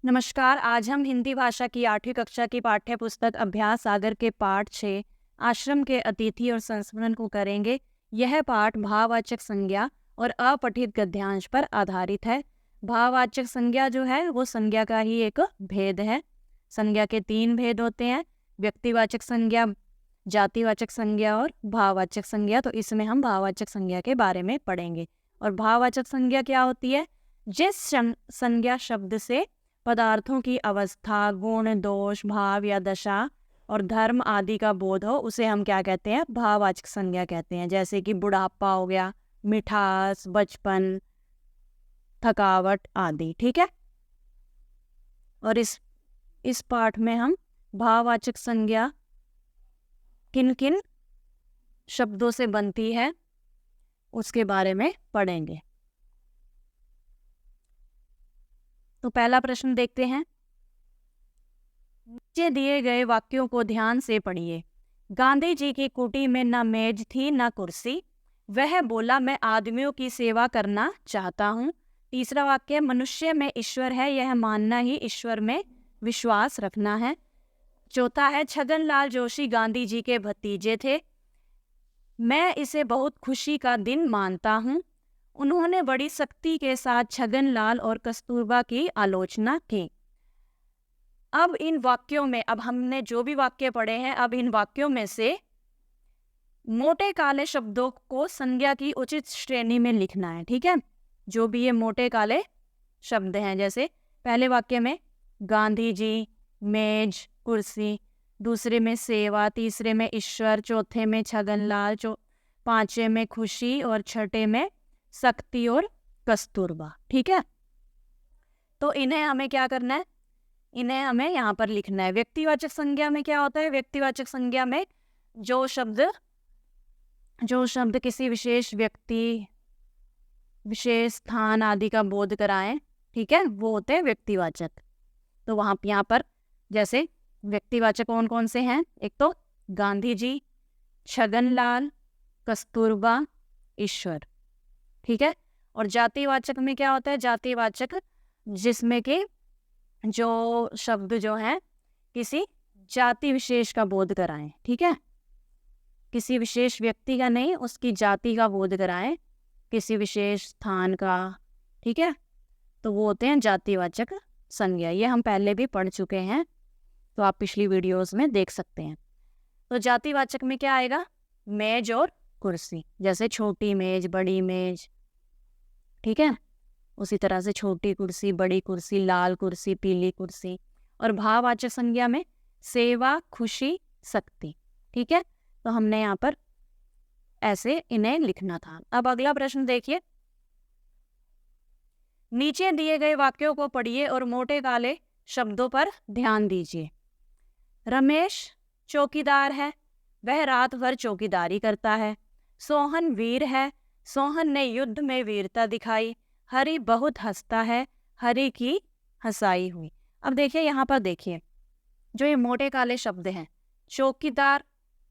नमस्कार। आज हम हिंदी भाषा की 8वीं कक्षा की पाठ्य पुस्तक अभ्यास सागर के पाठ 6 आश्रम के अतिथि और संस्मरण को करेंगे। यह पाठ भाववाचक संज्ञा और अपठित गद्यांश पर आधारित है। भाववाचक संज्ञा जो है वो संज्ञा का ही एक भेद है। संज्ञा के 3 भेद होते हैं, व्यक्तिवाचक संज्ञा, जातिवाचक संज्ञा और भाववाचक संज्ञा। तो इसमें हम भाववाचक संज्ञा के बारे में पढ़ेंगे। और भाववाचक संज्ञा क्या होती है? जिस संज्ञा शब्द से पदार्थों की अवस्था, गुण, दोष, भाव या दशा और धर्म आदि का बोध हो, उसे हम क्या कहते हैं? भाववाचक संज्ञा कहते हैं। जैसे कि बुढ़ापा हो गया, मिठास, बचपन, थकावट आदि। ठीक है। और इस पाठ में हम भाववाचक संज्ञा किन किन शब्दों से बनती है उसके बारे में पढ़ेंगे। तो पहला प्रश्न देखते हैं। नीचे दिए गए वाक्यों को ध्यान से पढ़िए। गांधी जी की कुटी में न मेज थी न कुर्सी। वह बोला, मैं आदमियों की सेवा करना चाहता हूँ। तीसरा वाक्य, मनुष्य में ईश्वर है, यह मानना ही ईश्वर में विश्वास रखना है। चौथा है, छगनलाल जोशी गांधी जी के भतीजे थे। मैं इसे बहुत खुशी का दिन मानता हूँ। उन्होंने बड़ी सख्ती के साथ छगनलाल और कस्तूरबा की आलोचना की। अब इन वाक्यों में, अब हमने जो भी वाक्य पढ़े हैं, अब इन वाक्यों में से मोटे काले शब्दों को संज्ञा की उचित श्रेणी में लिखना है। ठीक है। जो भी ये मोटे काले शब्द हैं, जैसे पहले वाक्य में गांधी जी, मेज, कुर्सी, दूसरे में सेवा, तीसरे में ईश्वर, चौथे में छगनलाल, पांचवे में खुशी और छठे में सख्ती और कस्तूरबा। ठीक है। तो इन्हें हमें क्या करना है? इन्हें हमें यहाँ पर लिखना है। व्यक्तिवाचक संज्ञा में क्या होता है? व्यक्तिवाचक संज्ञा में जो शब्द किसी विशेष व्यक्ति, विशेष स्थान आदि का बोध कराएं, ठीक है, वो होते हैं व्यक्तिवाचक। तो वहाँ यहाँ पर जैसे व्यक्तिवाचक कौन कौन से हैं? एक तो गांधी जी, छगनलाल, कस्तूरबा, ईश्वर। ठीक है। और जातिवाचक में क्या होता है? जातिवाचक जिसमें कि जो शब्द जो हैं किसी जाति विशेष का बोध कराएं। ठीक है। किसी विशेष व्यक्ति का नहीं, उसकी जाति का बोध कराएं, किसी विशेष स्थान का। ठीक है। तो वो होते हैं जातिवाचक संज्ञा। ये हम पहले भी पढ़ चुके हैं, तो आप पिछली वीडियोस में देख सकते हैं। तो जातिवाचक में क्या आएगा? मेज और कुर्सी। जैसे छोटी मेज, बड़ी मेज। ठीक है। उसी तरह से छोटी कुर्सी, बड़ी कुर्सी, लाल कुर्सी, पीली कुर्सी। और भाववाचक संज्ञा में सेवा, खुशी, सख्ती। ठीक है। तो हमने यहाँ पर ऐसे इन्हें लिखना था। अब अगला प्रश्न देखिए। नीचे दिए गए वाक्यों को पढ़िए और मोटे काले शब्दों पर ध्यान दीजिए। रमेश चौकीदार है, वह रात भर चौकीदारी करता है। सोहन वीर है, सोहन ने युद्ध में वीरता दिखाई। हरि बहुत हंसता है, हरि की हंसाई हुई। अब देखिए यहाँ पर देखिए, जो ये मोटे काले शब्द हैं, चौकीदार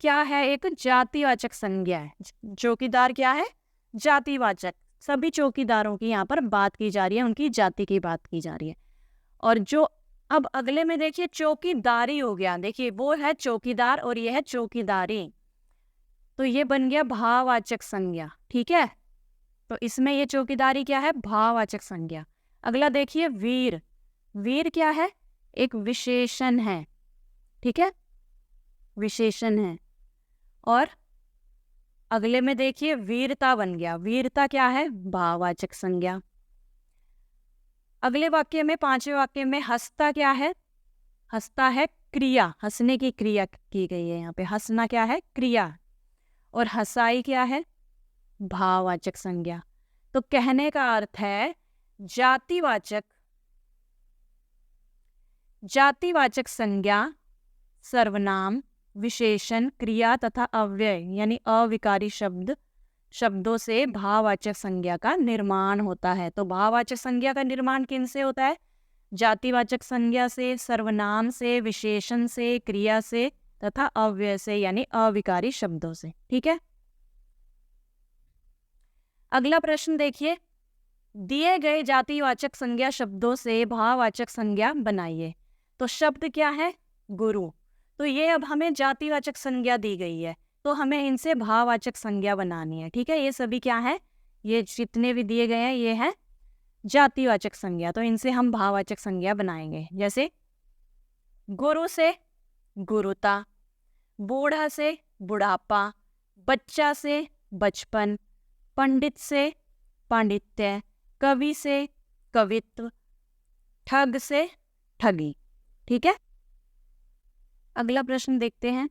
क्या है? एक जातिवाचक संज्ञा है। चौकीदार क्या है? जातिवाचक। सभी चौकीदारों की यहाँ पर बात की जा रही है, उनकी जाति की बात की जा रही है। और जो अब अगले में देखिए चौकीदारी हो गया। देखिए वो है चौकीदार और ये है चौकीदारी। तो ये बन गया भाववाचक संज्ञा। ठीक है। तो इसमें ये चौकीदारी क्या है? भाववाचक संज्ञा। अगला देखिए वीर। वीर क्या है? एक विशेषण है। ठीक है, विशेषण है। और अगले में देखिए वीरता बन गया। वीरता क्या है? भाववाचक संज्ञा। अगले वाक्य में, पांचवें वाक्य में हंसता क्या है? हंसता है क्रिया, हंसने की क्रिया की गई है यहाँ पे। हंसना क्या है? क्रिया। और हंसाई क्या है? भाववाचक संज्ञा। तो कहने का अर्थ है जातिवाचक संज्ञा सर्वनाम, विशेषण, क्रिया तथा अव्यय यानी अविकारी शब्दों से भाववाचक संज्ञा का निर्माण होता है। तो भाववाचक संज्ञा का निर्माण किन से होता है? जातिवाचक संज्ञा से, सर्वनाम से, विशेषण से, क्रिया से तथा अव्यय से यानी अविकारी शब्दों से। ठीक है। अगला प्रश्न देखिए। दिए गए जातिवाचक संज्ञा शब्दों से भाववाचक संज्ञा बनाइए। तो शब्द क्या है? गुरु। तो ये अब हमें जातिवाचक संज्ञा दी गई है, तो हमें इनसे भाववाचक संज्ञा बनानी है। ठीक है, ये सभी क्या है? ये जितने भी दिए गए हैं ये है जातिवाचक संज्ञा, तो इनसे हम भाववाचक संज्ञा बनाएंगे। जैसे गुरु से गुरुता, बूढ़ा से बुढ़ापा, बच्चा से बचपन, पंडित से पांडित्य, कवि से कवित्व, ठग से ठगी। ठीक है, अगला प्रश्न देखते हैं।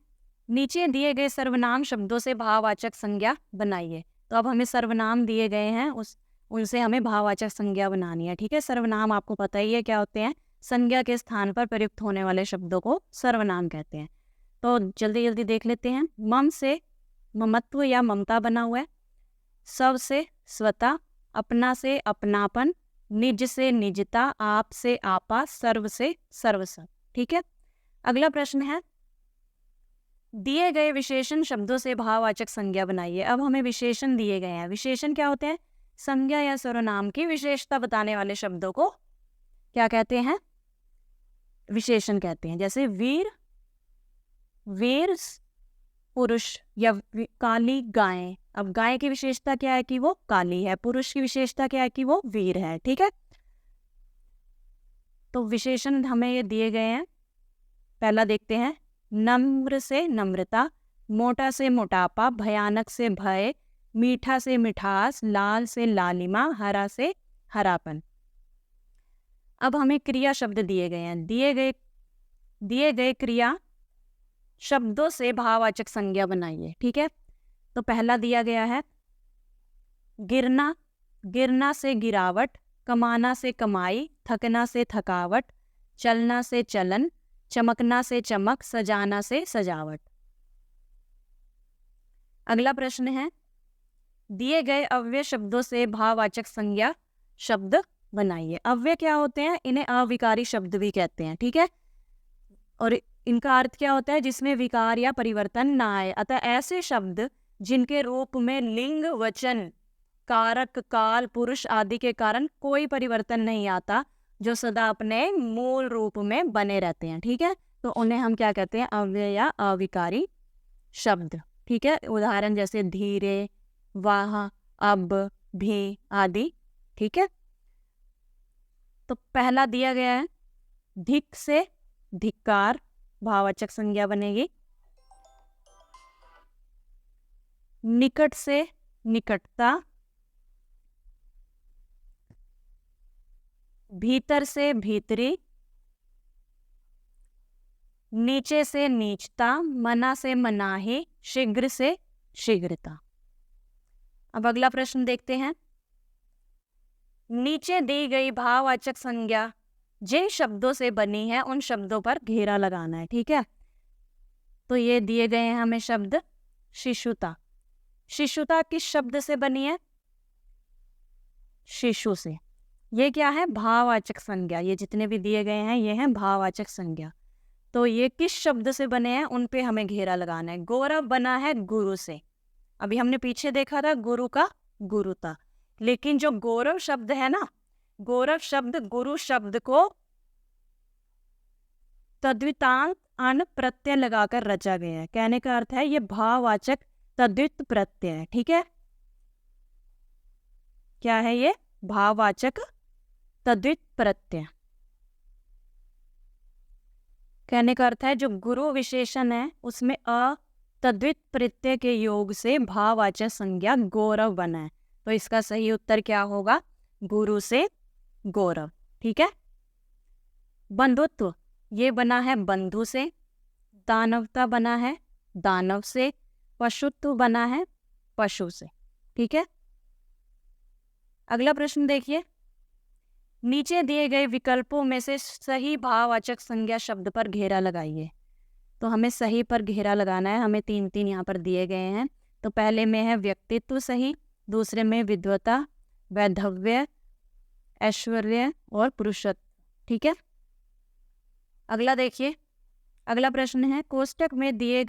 नीचे दिए गए सर्वनाम शब्दों से भाववाचक संज्ञा बनाइए। तो अब हमें सर्वनाम दिए गए हैं, उनसे हमें भाववाचक संज्ञा बनानी है। ठीक है, सर्वनाम आपको पता ही है क्या होते हैं। संज्ञा के स्थान पर प्रयुक्त होने वाले शब्दों को सर्वनाम कहते हैं। तो जल्दी जल्दी देख लेते हैं। मम से ममत्व या ममता बना हुआ है। स्व से स्वता, अपना से अपनापन, निज से निजता, आप से आपा, सर्व से सर्वस्व। ठीक है, अगला प्रश्न है। दिए गए विशेषण शब्दों से भाववाचक संज्ञा बनाइए। अब हमें विशेषण दिए गए हैं। विशेषण क्या होते हैं? संज्ञा या सर्वनाम की विशेषता बताने वाले शब्दों को क्या कहते हैं? विशेषण कहते हैं। जैसे वीर, वीर पुरुष, या काली गाय। अब गाय की विशेषता क्या है? कि वो काली है। पुरुष की विशेषता क्या है? कि वो वीर है। ठीक है, तो विशेषण हमें ये दिए गए हैं। पहला देखते हैं। नम्र से नम्रता, मोटा से मोटापा, भयानक से भय, मीठा से मिठास, लाल से लालिमा, हरा से हरापन। अब हमें क्रिया शब्द दिए गए हैं। दिए गए क्रिया शब्दों से भाववाचक संज्ञा बनाइए। ठीक है, तो पहला दिया गया है गिरना, गिरना से गिरावट, कमाना से कमाई, थकना से थकावट, चलना से चलन, चमकना से चमक, सजाना से सजावट। अगला प्रश्न है। दिए गए अव्यय शब्दों से भाववाचक संज्ञा शब्द बनाइए। अव्यय क्या होते हैं? इन्हें अविकारी शब्द भी कहते हैं। ठीक है, और इनका अर्थ क्या होता है? जिसमें विकार या परिवर्तन ना आए। अतः ऐसे शब्द जिनके रूप में लिंग, वचन, कारक, काल, पुरुष आदि के कारण कोई परिवर्तन नहीं आता, जो सदा अपने मूल रूप में बने रहते हैं। ठीक है, तो उन्हें हम क्या कहते हैं? अव्यय या अविकारी शब्द। ठीक है, उदाहरण जैसे धीरे, वाह, अब, भी आदि। ठीक है, तो पहला दिया गया है धिक से धिक्कार, भाववाचक संज्ञा बनेगी। निकट से निकटता, भीतर से भीतरी, नीचे से नीचता, मना से मनाही, शीघ्र से शीघ्रता। अब अगला प्रश्न देखते हैं। नीचे दी गई भाववाचक संज्ञा जिन शब्दों से बनी है उन शब्दों पर घेरा लगाना है। ठीक है, तो ये दिए गए हैं हमें शब्द शिशुता। शिशुता किस शब्द से बनी है? शिशु से। ये क्या है? भाववाचक संज्ञा। ये जितने भी दिए गए हैं ये हैं भाववाचक संज्ञा। तो ये किस शब्द से बने हैं उन पे हमें घेरा लगाना है। गौरव बना है गुरु से। अभी हमने पीछे देखा था गुरु का गुरुता, लेकिन जो गौरव शब्द है ना, गौरव शब्द गुरु शब्द को तद्वितांत अन प्रत्यय लगाकर रचा गया है। कहने का अर्थ है ये भाववाचक तद्वित प्रत्यय है। ठीक है, क्या है ये? भाववाचक तद्वित प्रत्यय। कहने का अर्थ है जो गुरु विशेषण है उसमें अ तद्वित प्रत्यय के योग से भाववाचक संज्ञा गौरव बना है। तो इसका सही उत्तर क्या होगा? गुरु से गौरव। ठीक है, बंधुत्व ये बना है बंधु से, दानवता बना है दानव से, पशुत्व बना है पशु से। ठीक है, अगला प्रश्न देखिए। नीचे दिए गए विकल्पों में से सही भाववाचक संज्ञा शब्द पर घेरा लगाइए। तो हमें सही पर घेरा लगाना है। हमें 3 यहाँ पर दिए गए हैं। तो पहले में है व्यक्तित्व सही, दूसरे में विद्वता, वैधव्य, ऐश्वर्य और पुरुषत्व। ठीक है, अगला देखिए। अगला प्रश्न है कोष्टक में दिए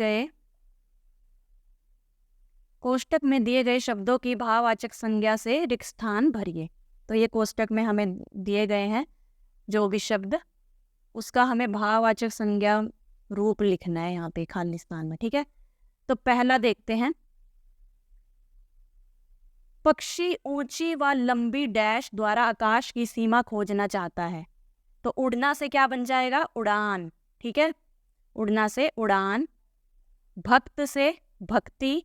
गए शब्दों की भाववाचक संज्ञा से रिक्त स्थान भरिए। तो ये कोष्टक में हमें दिए गए हैं जो भी शब्द, उसका हमें भाववाचक संज्ञा रूप लिखना है यहाँ पे खाली स्थान में, ठीक है। तो पहला देखते हैं, पक्षी ऊंची व लंबी डैश द्वारा आकाश की सीमा खोजना चाहता है। तो उड़ना से क्या बन जाएगा, उड़ान, ठीक है, उड़ना से उड़ान, भक्त से भक्ति,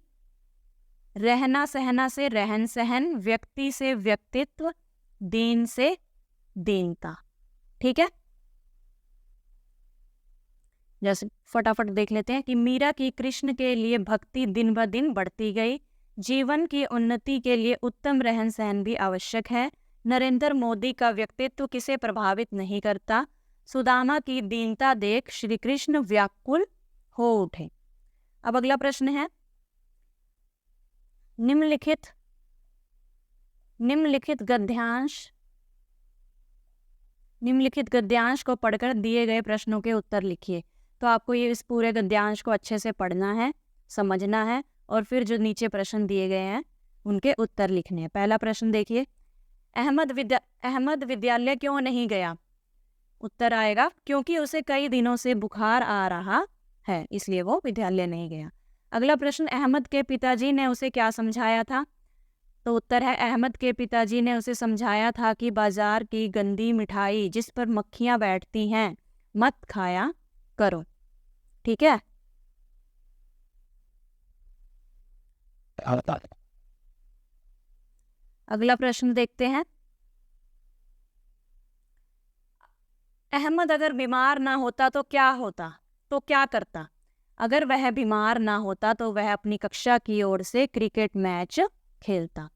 रहना सहना से रहन सहन, व्यक्ति से व्यक्तित्व, दीन से दीनता, ठीक है। जैसे फटाफट देख लेते हैं कि मीरा की कृष्ण के लिए भक्ति दिन ब दिन बढ़ती गई, जीवन की उन्नति के लिए उत्तम रहन सहन भी आवश्यक है, नरेंद्र मोदी का व्यक्तित्व किसे प्रभावित नहीं करता, सुदामा की दीनता देख श्री कृष्ण व्याकुल हो उठे। अब अगला प्रश्न है, निम्नलिखित गद्यांश को पढ़कर दिए गए प्रश्नों के उत्तर लिखिए। तो आपको ये इस पूरे गद्यांश को अच्छे से पढ़ना है, समझना है, और फिर जो नीचे प्रश्न दिए गए हैं उनके उत्तर लिखने हैं। पहला प्रश्न देखिए, अहमद विद्यालय क्यों नहीं गया? उत्तर आएगा क्योंकि उसे कई दिनों से बुखार आ रहा है, इसलिए वो विद्यालय नहीं गया। अगला प्रश्न, अहमद के पिताजी ने उसे क्या समझाया था? तो उत्तर है, अहमद के पिताजी ने उसे समझाया था कि बाजार की गंदी मिठाई जिस पर मक्खियां बैठती हैं मत खाया करो, ठीक है। अगला प्रश्न देखते हैं, अहमद अगर बीमार ना होता तो क्या होता, तो क्या करता? अगर वह बीमार ना होता तो वह अपनी कक्षा की ओर से क्रिकेट मैच खेलता।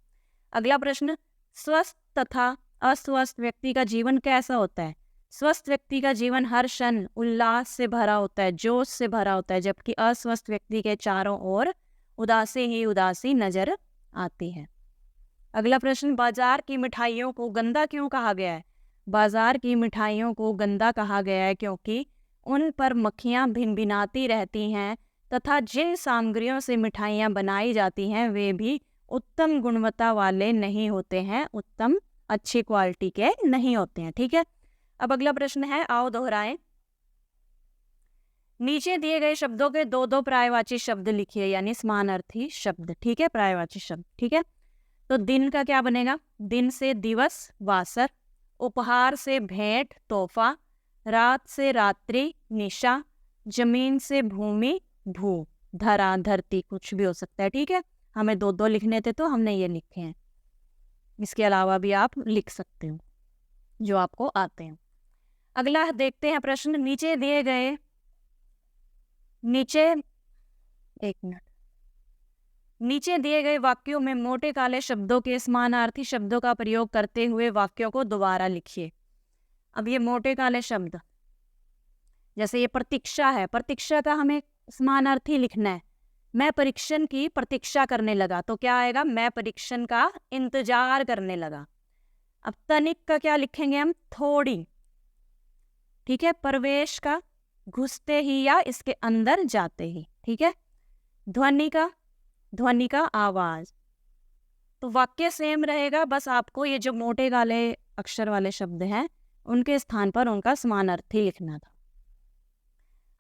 अगला प्रश्न, स्वस्थ तथा अस्वस्थ व्यक्ति का जीवन कैसा होता है? स्वस्थ व्यक्ति का जीवन हर क्षण उल्लास से भरा होता है, जोश से भरा होता है, जबकि अस्वस्थ व्यक्ति के चारों ओर उदासी ही उदासी नजर आती है। अगला प्रश्न, बाजार की मिठाइयों को गंदा क्यों कहा गया है? बाजार की मिठाइयों को गंदा कहा गया है क्योंकि उन पर मक्खियां भिनभिनाती रहती हैं तथा जिन सामग्रियों से मिठाइयां बनाई जाती हैं वे भी उत्तम गुणवत्ता वाले नहीं होते हैं, उत्तम अच्छी क्वालिटी के नहीं होते हैं, ठीक है। अब अगला प्रश्न है, आओ दोहराएं। नीचे दिए गए शब्दों के दो दो पर्यायवाची शब्द लिखिए, यानी समानार्थी शब्द, ठीक है, पर्यायवाची शब्द, ठीक है। तो दिन का क्या बनेगा? दिन से दिवस, वासर, उपहार से भेंट, तोहफा, रात से रात्रि, निशा, जमीन से भूमि, भू, धरा, धरती, कुछ भी हो सकता है, ठीक है। हमें दो दो लिखने थे तो हमने ये लिखे हैं, इसके अलावा भी आप लिख सकते हो जो आपको आते हैं। अगला देखते हैं प्रश्न, नीचे दिए गए वाक्यों में मोटे काले शब्दों के समानार्थी शब्दों का प्रयोग करते हुए वाक्यों को दोबारा लिखिए। अब ये मोटे काले शब्द, जैसे ये प्रतीक्षा है, प्रतीक्षा का हमें समानार्थी लिखना है। मैं परीक्षण की प्रतीक्षा करने लगा, तो क्या आएगा? मैं परीक्षण का इंतजार करने लगा। अब तनिक का क्या लिखेंगे हम? थोड़ी, ठीक है। प्रवेश का घुसते ही या इसके अंदर जाते ही, ठीक है। ध्वनि का आवाज। तो वाक्य सेम रहेगा, बस आपको ये जो मोटे काले अक्षर वाले शब्द हैं उनके स्थान पर उनका समानार्थी लिखना था।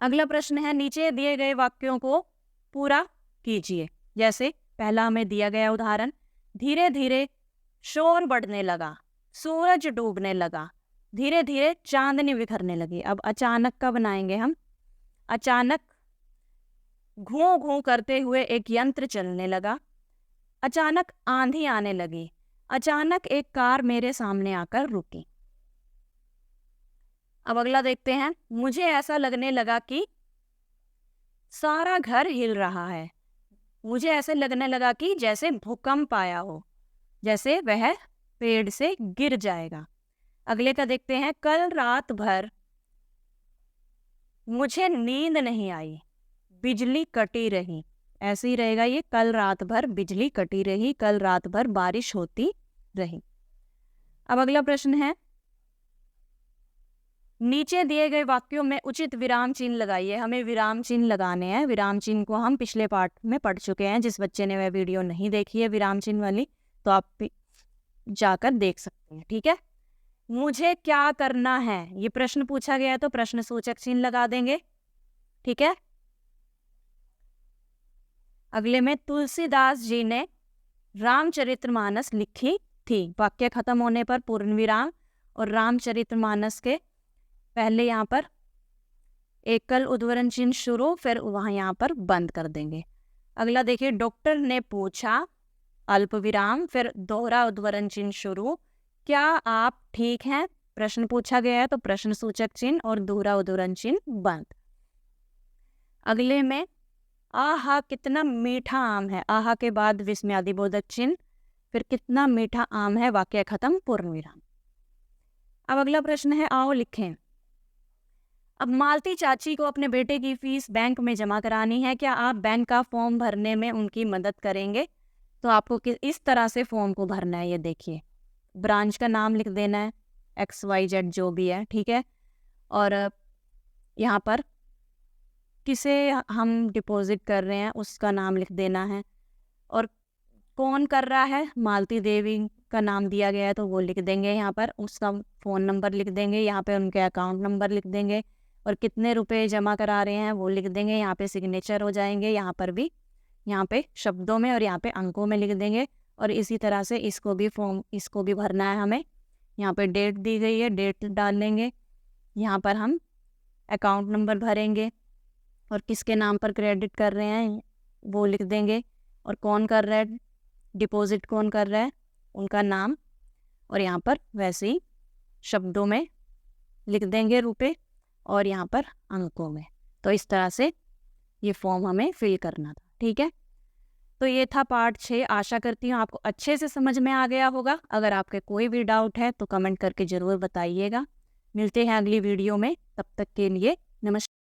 अगला प्रश्न है, नीचे दिए गए वाक्यों को पूरा कीजिए। जैसे पहला हमें दिया गया उदाहरण, धीरे धीरे शोर बढ़ने लगा, सूरज डूबने लगा, धीरे धीरे चांदनी बिखरने लगी। अब अचानक का बनाएंगे हम। अचानक घूं घूं करते हुए एक यंत्र चलने लगा, अचानक आंधी आने लगी, अचानक एक कार मेरे सामने आकर रुकी। अब अगला देखते हैं, मुझे ऐसा लगने लगा कि सारा घर हिल रहा है, मुझे ऐसे लगने लगा कि जैसे भूकंप आया हो, जैसे वह पेड़ से गिर जाएगा। अगले का देखते हैं, कल रात भर मुझे नींद नहीं आई, बिजली कटी रही। ऐसे ही रहेगा ये, कल रात भर बिजली कटी रही, कल रात भर बारिश होती रही। अब अगला प्रश्न है, नीचे दिए गए वाक्यों में उचित विराम चिन्ह लगाइए। हमें विराम चिन्ह लगाने हैं। विराम चिन्ह को हम पिछले पार्ट में पढ़ चुके हैं। जिस बच्चे ने वह वीडियो नहीं देखी है विराम चिन्ह वाली, तो आप जाकर देख सकते हैं। ठीक है, मुझे क्या करना है, ये प्रश्न पूछा गया है तो प्रश्न सूचक चिन्ह लगा देंगे। ठीक है, अगले में तुलसीदास जी ने रामचरितमानस लिखी थी। वाक्य खत्म होने पर पूर्ण विराम और रामचरितमानस के पहले यहाँ पर एकल उद्धरण चिन्ह शुरू, फिर वहाँ यहाँ पर बंद कर देंगे। अगला देखिए, डॉक्टर ने पूछा, अल्प विराम, फिर दोहरा उद्धरण चिन्ह शुरू, क्या आप ठीक हैं? प्रश्न पूछा गया है तो प्रश्न सूचक चिन्ह और दोहरा उद्धरण चिन्ह बंद। अगले में आहा कितना मीठा आम है, आहा के बाद विस्मयादिबोधक चिन्ह, फिर कितना मीठा आम है, वाक्य खत्म, पूर्ण विराम। अब अगला प्रश्न है, आओ लिखें। अब मालती चाची को अपने बेटे की फीस बैंक में जमा करानी है, क्या आप बैंक का फॉर्म भरने में उनकी मदद करेंगे? तो आपको इस तरह से फॉर्म को भरना है। ये देखिए, ब्रांच का नाम लिख देना है, XYZ जो भी है, ठीक है, और यहाँ पर किसे हम डिपॉजिट कर रहे हैं उसका नाम लिख देना है, और कौन कर रहा है, मालती देवी का नाम दिया गया है तो वो लिख देंगे, यहाँ पर उसका फ़ोन नंबर लिख देंगे, यहाँ पे उनके अकाउंट नंबर लिख देंगे, और कितने रुपए जमा करा रहे हैं वो लिख देंगे, यहाँ पे सिग्नेचर हो जाएंगे, यहाँ पर भी, यहाँ पे शब्दों में और यहाँ पे अंकों में लिख देंगे। और इसी तरह से इसको भी भरना है हमें। यहाँ पे डेट दी गई है, डेट डाल लेंगे, यहाँ पर हम अकाउंट नंबर भरेंगे और किसके नाम पर क्रेडिट कर रहे हैं वो लिख देंगे, और कौन कर रहा है, डिपॉजिट कौन कर रहा है, उनका नाम, और यहाँ पर वैसे ही शब्दों में लिख देंगे रुपए और यहाँ पर अंकों में। तो इस तरह से ये फॉर्म हमें फिल करना था। ठीक है, तो ये था पार्ट 6। आशा करती हूँ आपको अच्छे से समझ में आ गया होगा। अगर आपके कोई भी डाउट है तो कमेंट करके ज़रूर बताइएगा। मिलते हैं अगली वीडियो में, तब तक के लिए नमस्कार।